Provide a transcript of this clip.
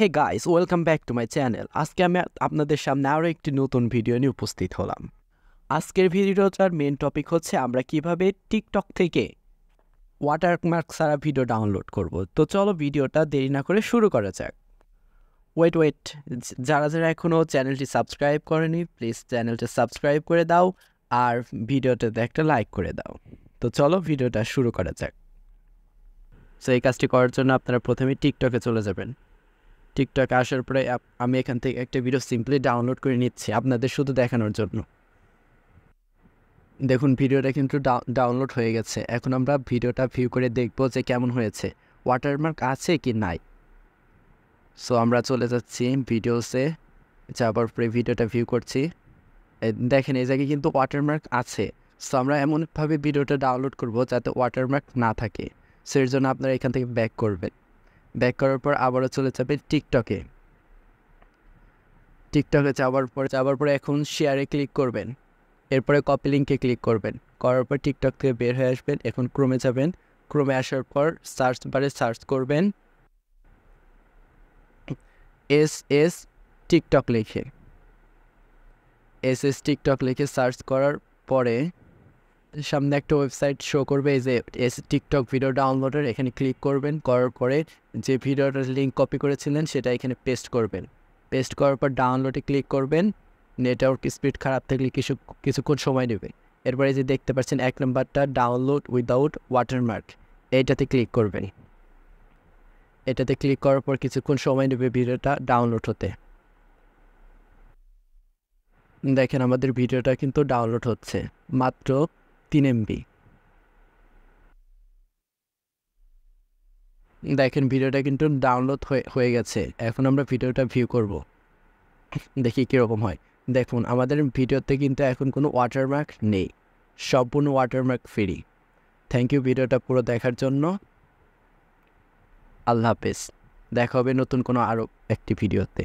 Hey guys, welcome back to my channel. আজকে আমি আপনাদের সামনে আরও একটি নতুন ভিডিও নিয়ে উপস্থিত হলাম। আজকের ভিডিওটার মেন টপিক হচ্ছে আমরা কিভাবে টিকটক থেকে ওয়াটারমার্ক ছাড়া ভিডিও ডাউনলোড করব। তো চলো ভিডিওটা দেরি না করে শুরু করা যাক। ওয়েট, যারা যারা এখনও চ্যানেলটি সাবস্ক্রাইব করেনি প্লিজ চ্যানেলটি সাবস্ক্রাইব করে দাও আর ভিডিওটাতে একটা লাইক করে দাও। তো চলো ভিডিওটা শুরু করা যাক। সো এই কাজটি করার জন্য আপনারা প্রথমে টিকটকে চলে যাবেন। টিকটকে আসার পরে আমি এখান থেকে একটা ভিডিও সিম্পলি ডাউনলোড করে নিচ্ছি আপনাদের শুধু দেখানোর জন্য। দেখুন ভিডিওটা কিন্তু ডাউনলোড হয়ে গেছে। এখন আমরা ভিডিওটা ভিউ করে দেখব যে কেমন হয়েছে, ওয়াটারমার্ক আছে কি নাই। সো আমরা চলে যাচ্ছি ভিডিওসে, যাবার পরে ভিডিওটা ভিউ করছি। দেখেন এই জায়গায় কিন্তু ওয়াটারমার্ক আছে। সো আমরা এমনভাবে ভিডিওটা ডাউনলোড করব যাতে ওয়াটারমার্ক না থাকে। সো এর জন্য আপনারা এখান থেকে ব্যাক করবেন। ব্যাক করার পর আবারও চলে যাবে টিকটকে। যাওয়ার পরে এখন শেয়ারে ক্লিক করবেন। এরপরে কপি লিঙ্কে ক্লিক করবেন। করার পর টিকটক থেকে বের হয়ে আসবেন। এখন ক্রোমে যাবেন। ক্রোমে আসার পর সার্চ বারে সার্চ করবেন এস টিকটক লিখে। এস টিকটক লিখে সার্চ করার পরে সামনে একটা ওয়েবসাইট শো করবে, এই যে টিকটক ভিডিও ডাউনলোডের। এখানে ক্লিক করবেন। করার পরে যে ভিডিওটার লিঙ্ক কপি করেছিলেন সেটা এখানে পেস্ট করবেন। পেস্ট করার পর ডাউনলোডে ক্লিক করবেন। নেটওয়ার্ক স্পিড খারাপ থাকলে কিছুক্ষণ সময় নেবে। এরপরে যে দেখতে পাচ্ছেন 1 নম্বরটা ডাউনলোড উইদাউট ওয়াটারমার্ক, এইটাতে ক্লিক করবেন। এটাতে ক্লিক করার পর কিছুক্ষণ সময় নেবে ভিডিওটা ডাউনলোড হতে। দেখেন আমাদের ভিডিওটা কিন্তু ডাউনলোড হচ্ছে মাত্র 3 MB। দেখেন ভিডিওটা কিন্তু ডাউনলোড হয়ে গেছে। এখন আমরা ভিডিওটা ভিউ করব, দেখি কীরকম হয়। দেখুন আমাদের ভিডিওতে কিন্তু এখন কোনো ওয়াটারমার্ক নেই, সম্পূর্ণ ওয়াটারমার্ক ফ্রি। থ্যাংক ইউ ভিডিওটা পুরো দেখার জন্য। আল্লাহ হাফেজ, দেখা হবে নতুন কোনো আরও একটি ভিডিওতে।